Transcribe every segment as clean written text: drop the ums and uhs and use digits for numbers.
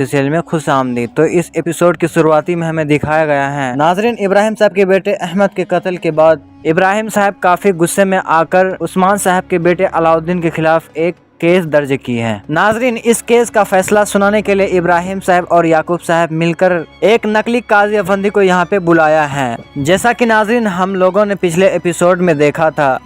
Serial में खुश आमदीद। तो इस एपिसोड की शुरुआती में हमें दिखाया गया है नाजरीन, इब्राहिम साहब के बेटे अहमद के कत्ल के बाद इब्राहिम साहब काफी गुस्से में आकर उस्मान साहब के बेटे अलाउद्दीन के खिलाफ एक केस दर्ज की है। नाजरीन, इस केस का फैसला सुनाने के लिए इब्राहिम साहब और याकूब साहब मिलकर एक नकली काजी अफंदी को यहाँ पे बुलाया है। जैसा कि नाजरीन हम लोगों ने पिछले एपिसोड में देखा था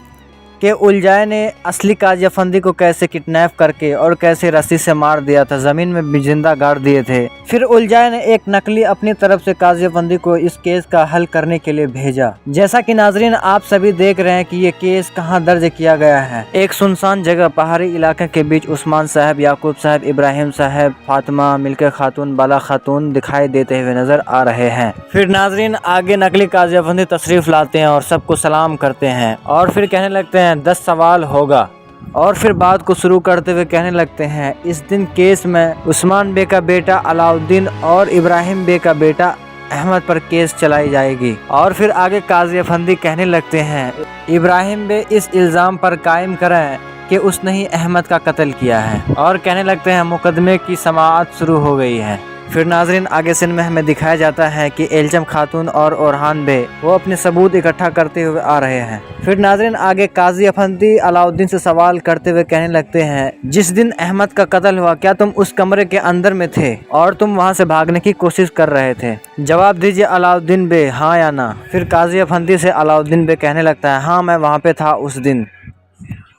कि उलझाए ने असली काजी अफंदी को कैसे किडनैप करके और कैसे रस्सी से मार दिया था, जमीन में भी जिंदा गाड़ दिए थे। फिर उलझाए ने एक नकली अपनी तरफ से काजी अफंदी को इस केस का हल करने के लिए भेजा। जैसा कि नाजरीन आप सभी देख रहे हैं कि ये केस कहाँ दर्ज किया गया है। एक सुनसान जगह पहाड़ी इलाके के बीच उस्मान साहब, याकूब साहब, इब्राहिम साहब, फातिमा, मिल्के खातून, बाला खातून दिखाई देते हुए नजर आ रहे हैं। फिर नाजरीन आगे नकली काजी अफंदी तशरीफ लाते हैं और सबको सलाम करते हैं और फिर कहने लगते हैं 10 सवाल होगा। और फिर बात को शुरू करते हुए कहने लगते हैं इस दिन केस में उस्मान बे का बेटा अलाउद्दीन और इब्राहिम बे का बेटा अहमद पर केस चलाई जाएगी। और फिर आगे काजी अफंदी कहने लगते हैं इब्राहिम बे इस इल्ज़ाम पर कायम करें कि उसने ही अहमद का कत्ल किया है और कहने लगते हैं मुकदमे की समाअत शुरू हो गई है। फिर नाजरीन आगे सीन में हमें दिखाया जाता है कि एलचम खातून और ओरहान बे वो अपने सबूत इकट्ठा करते हुए आ रहे हैं। फिर नाजरीन आगे काजी अफंदी अलाउद्दीन से सवाल करते हुए कहने लगते हैं जिस दिन अहमद का कत्ल हुआ क्या तुम उस कमरे के अंदर में थे और तुम वहां से भागने की कोशिश कर रहे थे? जवाब दीजिए अलाउद्दीन बे, हाँ या ना। फिर काजी अफंदी से अलाउद्दीन बे कहने लगता है हाँ मैं वहाँ पे था उस दिन,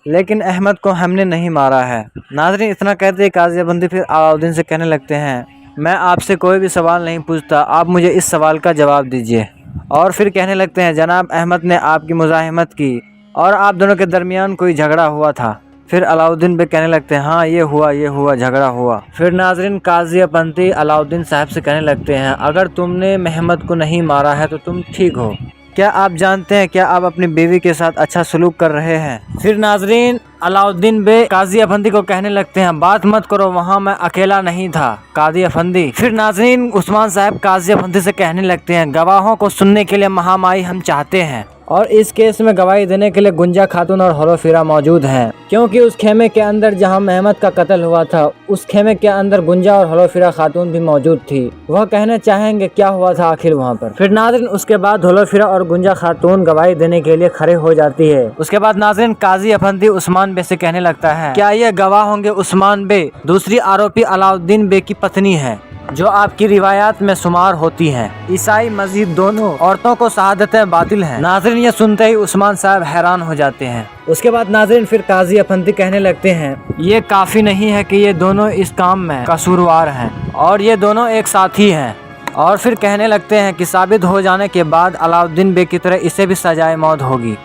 लेकिन अहमद को हमने नहीं मारा है। नाजरीन इतना कहते काजी अफंदी फिर अलाउद्दीन से कहने लगते हैं मैं आपसे कोई भी सवाल नहीं पूछता, आप मुझे इस सवाल का जवाब दीजिए। और फिर कहने लगते हैं जनाब अहमद ने आपकी मुज़ाहिमत की और आप दोनों के दरमियान कोई झगड़ा हुआ था। फिर अलाउद्दीन बे कहने लगते हैं हाँ ये हुआ झगड़ा हुआ। फिर नाजरीन काजी अफंदी अलाउद्दीन साहब से कहने लगते हैं अगर तुमने अहमद को नहीं मारा है तो तुम ठीक हो, क्या आप जानते हैं क्या आप अपनी बीवी के साथ अच्छा सलूक कर रहे हैं? फिर नाजरीन अलाउद्दीन बे काजी अफंदी को कहने लगते हैं बात मत करो, वहाँ मैं अकेला नहीं था काजी अफंदी। फिर नाजरीन उस्मान साहब काजी अफंदी से कहने लगते हैं गवाहों को सुनने के लिए महामाई हम चाहते हैं और इस केस में गवाही देने के लिए गुंजा खातून और हलोफिरा मौजूद हैं, क्योंकि उस खेमे के अंदर जहां अहमद का कत्ल हुआ था उस खेमे के अंदर गुंजा और हलोफिरा खातून भी मौजूद थी। वह कहना चाहेंगे क्या हुआ था आखिर वहां पर। फिर नाज़रीन उसके बाद हलोफिरा और गुंजा खातून गवाही देने के लिए खड़े हो जाती है। उसके बाद नाज़रीन काजी अफंदी उस्मान बे से कहने लगता है क्या ये गवाह होंगे उस्मान बे दूसरी आरोपी अलाउद्दीन बे की पत्नी है जो आपकी रिवायात में शुमार होती हैं। ईसाई मस्जिद दोनों औरतों को शहादतें बातिल हैं। नाज़रीन ये सुनते ही उस्मान साहब हैरान हो जाते हैं। उसके बाद नाज़रीन फिर काजी अफंदी कहने लगते हैं ये काफ़ी नहीं है कि ये दोनों इस काम में कसूरवार हैं और ये दोनों एक साथी हैं। और फिर कहने लगते हैं कि साबित हो जाने के बाद अलाउद्दीन बे की तरह इसे भी सजाए मौत होगी।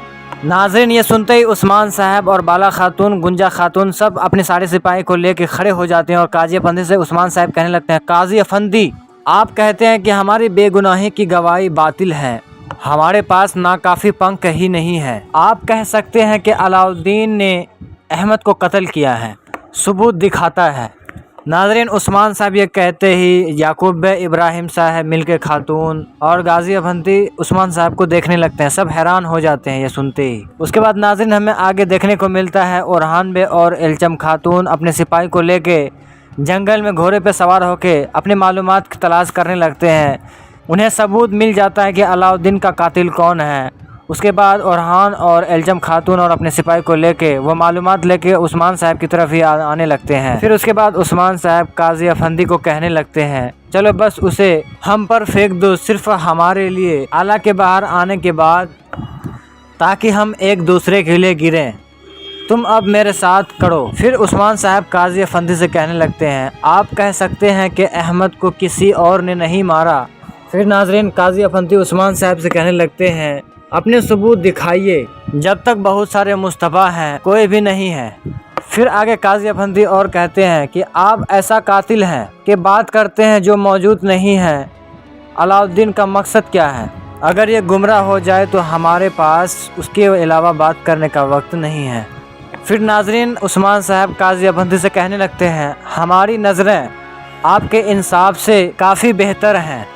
नाज़रीन ये सुनते ही उस्मान साहब और बाला खातून, गुंजा खातून सब अपने सारे सिपाही को लेकर खड़े हो जाते हैं और काजी अफंदी से उस्मान साहब कहने लगते हैं काजी अफंदी आप कहते हैं कि हमारी बेगुनाही की गवाही बातिल है, हमारे पास नाकाफी पंख ही नहीं है। आप कह सकते हैं कि अलाउद्दीन ने अहमद को कत्ल किया है, सबूत दिखाता है। नाज़रीन उस्मान साहब ये कहते ही याकूब बे, इब्राहिम साहब, मिल्के खातून और गाजी अफंदी उस्मान साहब को देखने लगते हैं। सब हैरान हो जाते हैं ये सुनते ही। उसके बाद नाज़रीन हमें आगे देखने को मिलता है ओरहान बे और एलचम खातून अपने सिपाही को लेके जंगल में घोड़े पे सवार होके अपनी मालूमात की तलाश करने लगते हैं। उन्हें सबूत मिल जाता है कि अलाउद्दीन का कातिल कौन है। उसके बाद ओरहान और एलचम खातून और अपने सिपाही को लेके वो मालूमात लेके उस्मान साहब की तरफ ही आने लगते हैं। फिर उसके बाद उस्मान साहब काजी अफंदी को कहने लगते हैं चलो बस उसे हम पर फेंक दो सिर्फ हमारे लिए आला के बाहर आने के बाद, ताकि हम एक दूसरे के लिए गिरें, तुम अब मेरे साथ करो। फिर उस्मान साहब काजी अफंदी से कहने लगते हैं आप कह सकते हैं कि अहमद को किसी और ने नहीं मारा। फिर नाजरीन काजी अफंदी उस्मान साहब से कहने लगते हैं अपने सबूत दिखाइए, जब तक बहुत सारे मुस्तफा हैं कोई भी नहीं है। फिर आगे काजी अफंदी और कहते हैं कि आप ऐसा कातिल हैं कि बात करते हैं जो मौजूद नहीं है। अलाउद्दीन का मकसद क्या है? अगर ये गुमराह हो जाए तो हमारे पास उसके अलावा बात करने का वक्त नहीं है। फिर नाजरीन उस्मान साहब काजी अफंदी से कहने लगते हैं हमारी नज़रें आपके इंसाफ से काफ़ी बेहतर हैं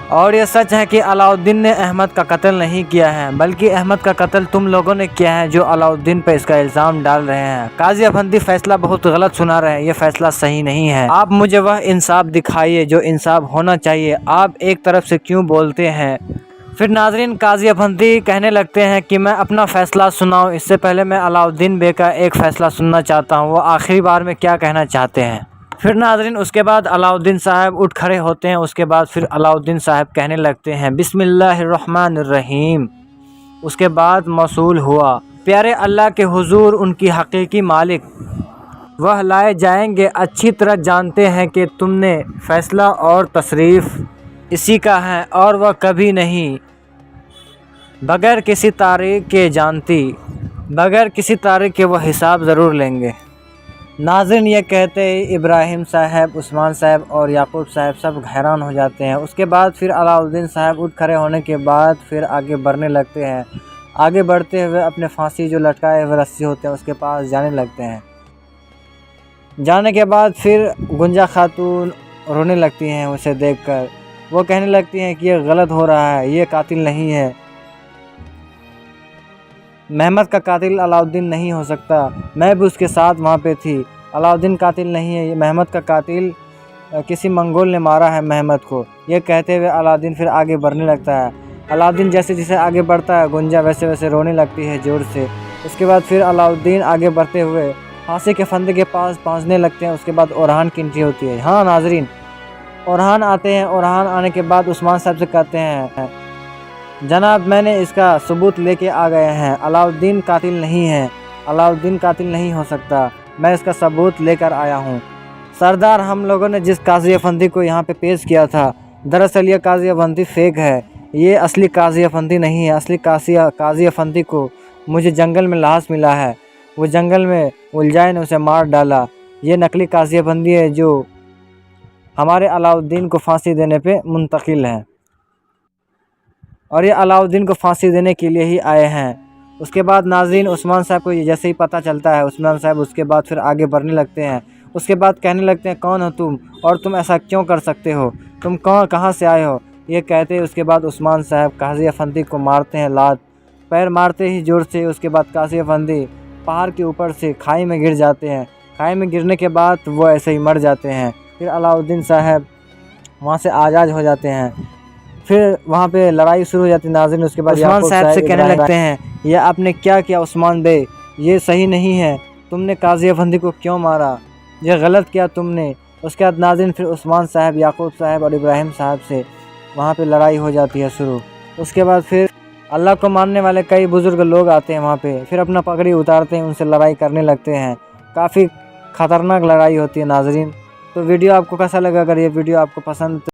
اور یہ سچ ہے کہ علاؤالدین نے احمد کا قتل نہیں کیا ہے، بلکہ احمد کا قتل تم لوگوں نے کیا ہے جو علاؤالدین پہ اس کا الزام ڈال رہے ہیں۔ قاضی افندی فیصلہ بہت غلط سنا رہے ہیں، یہ فیصلہ صحیح نہیں ہے۔ آپ مجھے وہ انصاف دکھائیے جو انصاف ہونا چاہیے، آپ ایک طرف سے کیوں بولتے ہیں؟ پھر ناظرین قاضی افندی کہنے لگتے ہیں کہ میں اپنا فیصلہ سناؤں، اس سے پہلے میں علاؤالدین بے کا ایک فیصلہ سننا چاہتا ہوں، وہ آخری بار میں کیا کہنا چاہتے ہیں۔ پھر ناظرین اس کے بعد علاؤالدین صاحب اٹھ کھڑے ہوتے ہیں، اس کے بعد پھر علاؤالدین صاحب کہنے لگتے ہیں بسم اللہ الرحمن الرحیم۔ اس کے بعد موصول ہوا، پیارے اللہ کے حضور ان کی حقیقی مالک وہ لائے جائیں گے، اچھی طرح جانتے ہیں کہ تم نے فیصلہ اور تصریف اسی کا ہے اور وہ کبھی نہیں بغیر کسی تاریخ کے جانتی، بغیر کسی تاریخ کے وہ حساب ضرور لیں گے۔ ناظرین یہ کہتے ہی ابراہیم صاحب، عثمان صاحب اور یعقوب صاحب سب حیران ہو جاتے ہیں۔ اس کے بعد پھر علاؤالدین صاحب اٹھ کھڑے ہونے کے بعد پھر آگے بڑھنے لگتے ہیں، آگے بڑھتے ہوئے اپنے پھانسی جو لٹکائے ہوئے رسی ہوتے ہیں اس کے پاس جانے لگتے ہیں۔ جانے کے بعد پھر گنجا خاتون رونے لگتی ہیں اسے دیکھ کر، وہ کہنے لگتی ہیں کہ یہ غلط ہو رہا ہے، یہ قاتل نہیں ہے، محمد کا قاتل علاؤالدین نہیں ہو سکتا، میں بھی اس کے ساتھ وہاں پہ تھی، علاؤالدین قاتل نہیں ہے، یہ محمد کا قاتل کسی منگول نے مارا ہے محمد کو۔ یہ کہتے ہوئے علاؤالدین پھر آگے بڑھنے لگتا ہے۔ علاؤالدین جیسے جیسے آگے بڑھتا ہے گنجا ویسے ویسے رونے لگتی ہے زور سے۔ اس کے بعد پھر علاؤالدین آگے بڑھتے ہوئے پھانسی کے پھندے کے پاس پہنچنے لگتے ہیں۔ اس کے بعد اورحان کی انٹری ہوتی ہے۔ ہاں ناظرین اورحان آتے ہیں، اورحان آنے کے بعد عثمان صاحب سے کہتے ہیں جناب میں نے اس کا ثبوت لے کے آ گئے ہیں، علاؤالدین قاتل نہیں ہے، علاؤالدین قاتل نہیں ہو سکتا، میں اس کا ثبوت لے کر آیا ہوں۔ سردار ہم لوگوں نے جس قاضی افندی کو یہاں پہ پیش کیا تھا، دراصل یہ قاضی افندی فیک ہے، یہ اصلی قاضی افندی نہیں ہے۔ اصلی قاضی افندی کو مجھے جنگل میں لاش ملا ہے، وہ جنگل میں الجھائے نے اسے مار ڈالا، یہ نقلی قاضی افندی ہے جو ہمارے علاؤالدین کو پھانسی دینے پہ منتقل ہے، اور یہ علاؤالدین کو پھانسی دینے کے لیے ہی آئے ہیں۔ اس کے بعد ناظرین عثمان صاحب کو جیسے ہی پتہ چلتا ہے، عثمان صاحب اس کے بعد پھر آگے بڑھنے لگتے ہیں۔ اس کے بعد کہنے لگتے ہیں کون ہو تم اور تم ایسا کیوں کر سکتے ہو، تم کہاں سے آئے ہو؟ یہ کہتے اس کے بعد عثمان صاحب قاضی افندی کو مارتے ہیں لات، پیر مارتے ہی زور سے۔ اس کے بعد قاضی افندی پہاڑ کے اوپر سے کھائی میں گر جاتے ہیں، کھائی میں گرنے کے بعد وہ ایسے ہی مر جاتے ہیں۔ پھر علاؤالدین صاحب وہاں سے آزاد ہو جاتے ہیں، پھر وہاں پہ لڑائی شروع ہو جاتی ہے ناظرین۔ اس کے بعد عثمان صاحب سے کہنے لگتے ہیں یہ آپ نے کیا کیا عثمان بے، یہ صحیح نہیں ہے، تم نے قاضی افندی کو کیوں مارا، یہ غلط کیا تم نے۔ اس کے بعد ناظرین پھر عثمان صاحب، یعقوب صاحب اور ابراہیم صاحب سے وہاں پہ لڑائی ہو جاتی ہے شروع۔ اس کے بعد پھر اللہ کو ماننے والے کئی بزرگ لوگ آتے ہیں وہاں پہ، پھر اپنا پگڑی اتارتے ہیں، ان سے لڑائی کرنے لگتے ہیں، کافی خطرناک لڑائی ہوتی ہے ناظرین۔ تو ویڈیو آپ کو کیسا لگا؟ اگر یہ ویڈیو آپ کو پسند